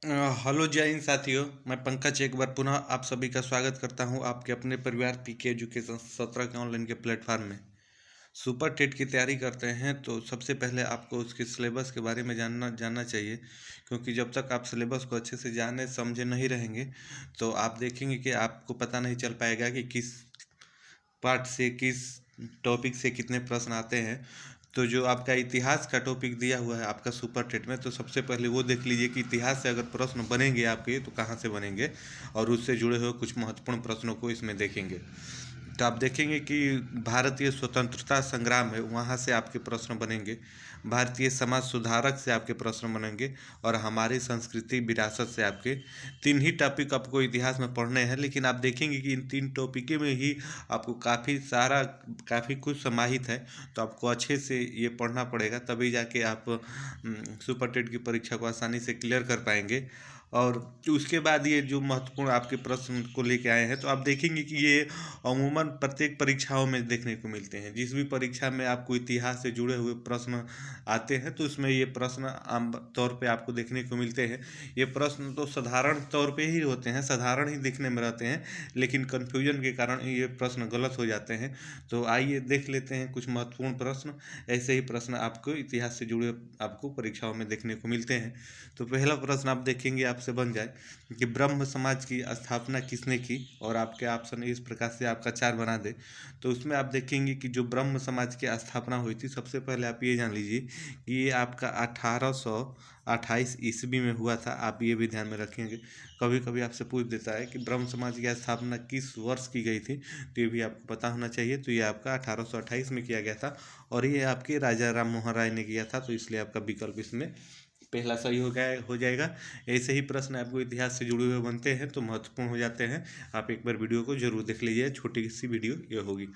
Hello जय हिंद साथियों। मैं पंकज एक बार पुनः आप सभी का स्वागत करता हूं आपके अपने परिवार पीके एजुकेशन 17 के ऑनलाइन के प्लेटफॉर्म में। सुपर टेट की तैयारी करते हैं तो सबसे पहले आपको उसके सिलेबस के बारे में जानना चाहिए, क्योंकि जब तक आप सिलेबस को अच्छे से जाने समझे नहीं रहेंगे तो आप देखेंगे कि आपको पता नहीं चल पाएगा कि किस पार्ट से किस टॉपिक से कितने प्रश्न आते हैं। तो जो आपका इतिहास का टॉपिक दिया हुआ है आपका सुपर टेट में, तो सबसे पहले वो देख लीजिए कि इतिहास से अगर प्रश्न बनेंगे आपके तो कहाँ से बनेंगे, और उससे जुड़े हुए कुछ महत्वपूर्ण प्रश्नों को इसमें देखेंगे। तो आप देखेंगे कि भारतीय स्वतंत्रता संग्राम है, वहाँ से आपके प्रश्न बनेंगे। भारतीय समाज सुधारक से आपके प्रश्न बनेंगे, और हमारी संस्कृति विरासत से आपके। तीन ही टॉपिक आपको इतिहास में पढ़ने हैं, लेकिन आप देखेंगे कि इन तीन टॉपिक में ही आपको काफ़ी कुछ समाहित है। तो आपको अच्छे से ये पढ़ना पड़ेगा, तभी जाके आप सुपर टेट की परीक्षा को आसानी से क्लियर कर पाएंगे। और उसके बाद ये जो महत्वपूर्ण आपके प्रश्न को लेके आए हैं, तो आप देखेंगे कि ये अमूमन प्रत्येक परीक्षाओं में देखने को मिलते हैं। जिस भी परीक्षा में आपको इतिहास से जुड़े हुए प्रश्न आते हैं तो उसमें ये प्रश्न आम तौर पे आपको देखने को मिलते हैं। ये प्रश्न तो साधारण तौर पे ही होते हैं, साधारण ही दिखने में रहते हैं, लेकिन कन्फ्यूजन के कारण ये प्रश्न गलत हो जाते हैं। तो आइए देख लेते हैं कुछ महत्वपूर्ण प्रश्न। ऐसे ही प्रश्न आपको इतिहास से जुड़े आपको परीक्षाओं में देखने को मिलते हैं। तो पहला प्रश्न आप देखेंगे आपसे बन जाए कि ब्रह्म समाज की स्थापना किसने की, और आपके ऑप्शन इस प्रकार से आपका चार बना दे। तो उसमें आप देखेंगे कि जो ब्रह्म समाज की स्थापना हुई थी, सबसे पहले आप ये जान लीजिए कि ये आपका 1828 ईस्वी में हुआ था। आप ये भी ध्यान में रखेंगे। कभी कभी आपसे पूछ देता है कि ब्रह्म समाज की स्थापना किस वर्ष की गई थी, तो ये भी आपको पता होना चाहिए। तो ये आपका 1828 में किया गया था, और ये आपके राजा राम मोहन राय ने किया था। तो इसलिए आपका विकल्प इसमें पहला सही हो जाएगा। ऐसे ही प्रश्न आपको इतिहास से जुड़े हुए बनते हैं तो महत्वपूर्ण हो जाते हैं। आप एक बार वीडियो को जरूर देख लीजिए, छोटी सी वीडियो ये होगी।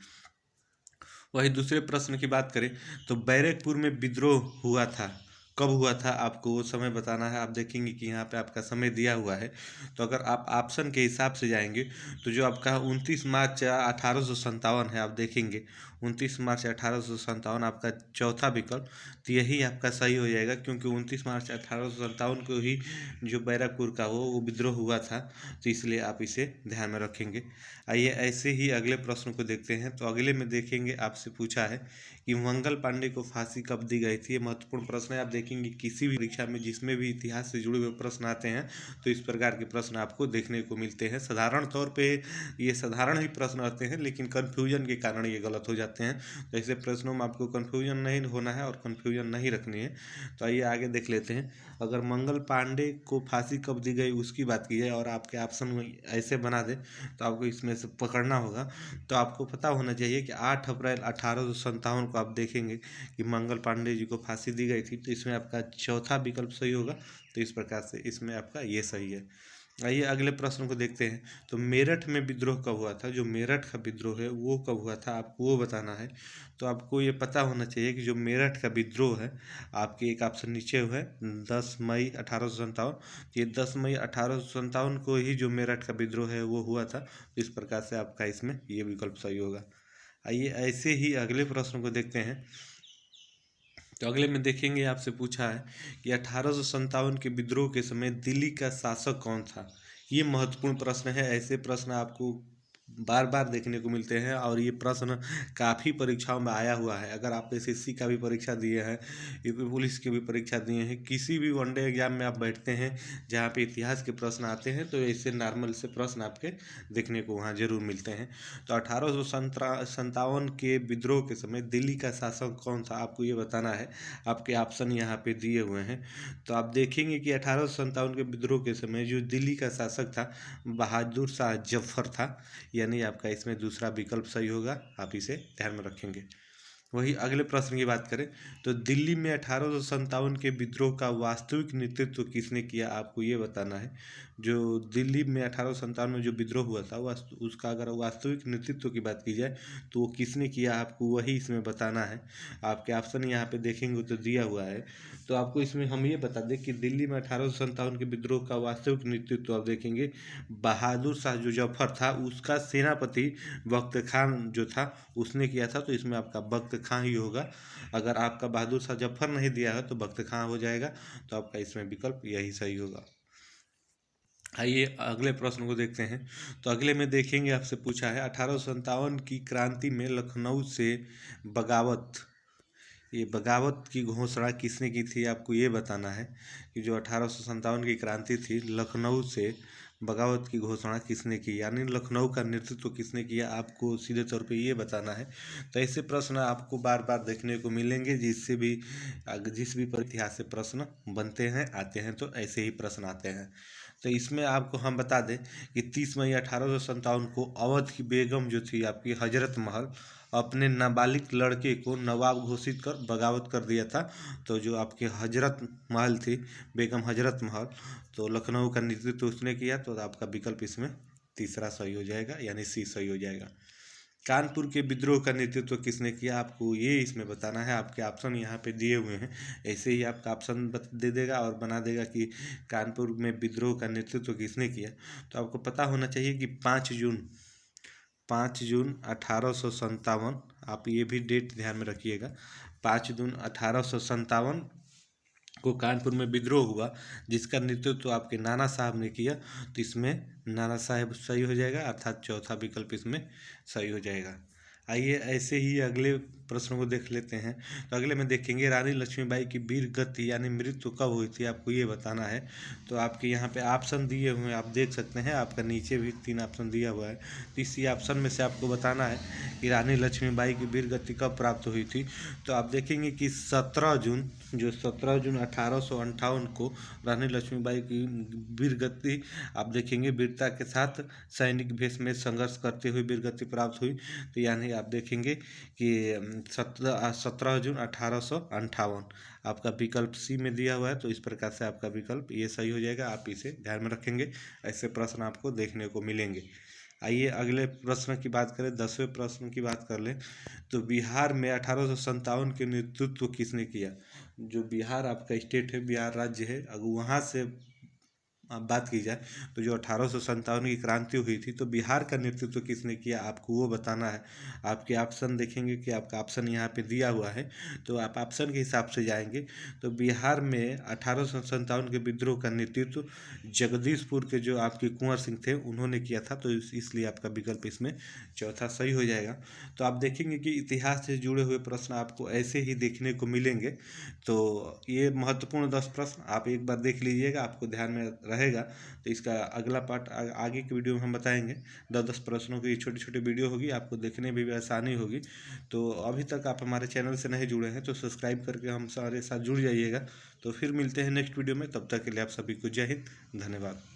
वही दूसरे प्रश्न की बात करें तो बैरकपुर में विद्रोह हुआ था, कब हुआ था, आपको वो समय बताना है। आप देखेंगे कि यहाँ पे आपका समय दिया हुआ है। तो अगर आप ऑप्शन के हिसाब से जाएंगे तो जो आपका 29 मार्च 1857 है, आप देखेंगे 29 मार्च 1857 आपका चौथा विकल्प। तो यही आपका सही हो जाएगा, क्योंकि 29 मार्च 1857 को ही जो बैरकपुर का वो विद्रोह हुआ था। तो इसलिए आप इसे ध्यान में रखेंगे। आइए ऐसे ही अगले प्रश्न को देखते हैं। तो अगले में देखेंगे आपसे पूछा है कि मंगल पांडे को फांसी कब दी गई थी। ये महत्वपूर्ण प्रश्न है। आप देखेंगे किसी भी परीक्षा में जिसमें भी इतिहास से जुड़े हुए प्रश्न आते हैं तो इस प्रकार के प्रश्न आपको देखने को मिलते हैं। साधारण तौर पे ये साधारण ही प्रश्न आते हैं, लेकिन कन्फ्यूजन के कारण ये गलत हो जाते हैं। तो ऐसे प्रश्नों में आपको कन्फ्यूजन नहीं होना है और कन्फ्यूजन नहीं रखनी है। तो आइए आगे देख लेते हैं। अगर मंगल पांडे को फांसी कब दी गई उसकी बात की जाए और आपके ऑप्शन में ऐसे बना दे तो आपको इसमें से पकड़ना होगा। तो आपको पता होना चाहिए कि 8 अप्रैल 1857 को आप देखेंगे कि मंगल पांडे जी को फांसी दी गई थी। तो इसमें आपका चौथा विकल्प सही होगा। तो इस प्रकार से इसमें आपका ये सही है। आइए अगले प्रश्न को देखते हैं। तो मेरठ में विद्रोह कब हुआ था, जो मेरठ का विद्रोह है वो कब हुआ था आपको वो बताना है। तो आपको ये पता होना चाहिए कि जो मेरठ का विद्रोह है, आपके एक ऑप्शन नीचे हुआ है 10 मई 1857। ये 10 मई 1857 को ही जो मेरठ का विद्रोह है वो हुआ था। इस प्रकार से आपका इसमें ये विकल्प सही होगा। आइए ऐसे ही अगले प्रश्न को देखते हैं। तो अगले में देखेंगे आपसे पूछा है कि 1857 के विद्रोह के समय दिल्ली का शासक कौन था। ये महत्वपूर्ण प्रश्न है। ऐसे प्रश्न आपको बार बार देखने को मिलते हैं, और ये प्रश्न काफ़ी परीक्षाओं में आया हुआ है। अगर आप एसएससी का भी परीक्षा दिए हैं, यूपी पुलिस की भी परीक्षा दिए हैं, किसी भी वनडे एग्जाम में आप बैठते हैं जहाँ पे इतिहास के प्रश्न आते हैं, तो ऐसे नॉर्मल से प्रश्न आपके देखने को वहाँ जरूर मिलते हैं। तो 1857 के विद्रोह के समय दिल्ली का शासक कौन था आपको ये बताना है। आपके ऑप्शन यहाँ पे दिए हुए हैं। तो आप देखेंगे कि 1857 के विद्रोह के समय जो दिल्ली का शासक था बहादुर शाह जफर था। यानी आपका इसमें दूसरा विकल्प सही होगा। आप इसे ध्यान में रखेंगे। वही अगले प्रश्न की बात करें तो दिल्ली में 1857 के विद्रोह का वास्तविक नेतृत्व किसने किया, आपको ये बताना है। जो दिल्ली में 1857 में जो विद्रोह हुआ था उसका अगर वास्तविक नेतृत्व की बात की जाए तो वो किसने किया, आपको वही इसमें बताना है। आपके ऑप्शन यहाँ पे देखेंगे तो दिया हुआ है। तो आपको इसमें हम ये बता दें कि दिल्ली में 1857 के विद्रोह का वास्तविक नेतृत्व आप देखेंगे बहादुर शाह जो जफर था उसका सेनापति बख्त खान जो था उसने किया था। तो इसमें आपका बख्त खां ही होगा। अगर आपका बहादुर शाह जफर नहीं दिया है तो बख्त खां हो जाएगा। तो आपका इसमें विकल्प यही सही होगा। आइए अगले प्रश्न को देखते हैं। तो अगले में देखेंगे, आपसे पूछा है 1857 की क्रांति में लखनऊ से बगावत, ये बगावत की घोषणा किसने की थी, आपको ये बताना है कि जो 1857 की क्रांति थी, लखनऊ से बगावत की घोषणा किसने की, यानी लखनऊ का नेतृत्व किसने किया, आपको सीधे तौर पे ये बताना है। तो ऐसे प्रश्न आपको बार बार देखने को मिलेंगे, जिस भी पर इतिहास से प्रश्न बनते हैं, आते हैं, तो ऐसे ही प्रश्न आते हैं। तो इसमें आपको हम बता दें कि 30 मई 1857 को अवध की बेगम जो थी आपकी हजरत महल, अपने नाबालिग लड़के को नवाब घोषित कर बगावत कर दिया था। तो जो आपके हजरत महल थी, बेगम हजरत महल, तो लखनऊ का नेतृत्व उसने किया। तो आपका विकल्प इसमें तीसरा सही हो जाएगा, यानी सी सही हो जाएगा। कानपुर के विद्रोह का नेतृत्व किसने किया, आपको ये इसमें बताना है। आपके ऑप्शन यहाँ पे दिए हुए हैं, ऐसे ही आपका ऑप्शन दे देगा और बना देगा कि कानपुर में विद्रोह का नेतृत्व किसने किया। तो आपको पता होना चाहिए कि 5 जून 1857, आप ये भी डेट ध्यान में रखिएगा, 5 जून 1857 को कानपुर में विद्रोह हुआ, जिसका नेतृत्व आपके नाना साहब ने किया। तो इसमें नाना साहब सही हो जाएगा, अर्थात चौथा विकल्प इसमें सही हो जाएगा। आइए ऐसे ही अगले प्रश्न को देख लेते हैं। तो अगले में देखेंगे, रानी लक्ष्मीबाई की वीर गति यानी मृत्यु कब हुई थी, आपको ये बताना है। तो आपके यहाँ पे ऑप्शन दिए हुए हैं, आप देख सकते हैं, आपका नीचे भी 3 ऑप्शन दिया हुआ है। तो इसी ऑप्शन में से आपको बताना है कि रानी लक्ष्मीबाई की वीर गति कब प्राप्त हुई थी। तो आप देखेंगे कि 17 जून 1858 को रानी लक्ष्मीबाई की वीर गति, आप देखेंगे, वीरता के साथ सैनिक भेष में संघर्ष करते हुए वीर गति प्राप्त हुई। तो यानी आप देखेंगे कि 17 जून 1858 आपका विकल्प सी में दिया हुआ है। तो इस प्रकार से आपका विकल्प ये सही हो जाएगा, आप इसे ध्यान में रखेंगे, ऐसे प्रश्न आपको देखने को मिलेंगे। आइए अगले प्रश्न की बात करें, 10वें प्रश्न की बात कर लें। तो बिहार में 1857 के नेतृत्व किसने किया। जो बिहार आपका स्टेट है, बिहार राज्य है, अगर वहाँ से आप बात की जाए, तो जो 1857 की क्रांति हुई थी, तो बिहार का नेतृत्व किसने किया, आपको वो बताना है। आपके ऑप्शन देखेंगे कि आपका ऑप्शन यहाँ पे दिया हुआ है, तो आप ऑप्शन के हिसाब से जाएंगे। तो बिहार में 1857 के विद्रोह का नेतृत्व जगदीशपुर के जो आपके कुंवर सिंह थे, उन्होंने किया था। तो इसलिए आपका विकल्प इसमें चौथा सही हो जाएगा। तो आप देखेंगे कि इतिहास से जुड़े हुए प्रश्न आपको ऐसे ही देखने को मिलेंगे। तो ये महत्वपूर्ण 10 प्रश्न आप एक बार देख लीजिएगा, आपको ध्यान में रहेगा। तो इसका अगला पार्ट आगे की वीडियो में हम बताएंगे। 10-10 प्रश्नों की छोटी छोटी वीडियो होगी, आपको देखने में भी आसानी होगी। तो अभी तक आप हमारे चैनल से नहीं जुड़े हैं तो सब्सक्राइब करके हम सारे साथ जुड़ जाइएगा। तो फिर मिलते हैं नेक्स्ट वीडियो में, तब तक के लिए आप सभी को जय हिंद, धन्यवाद।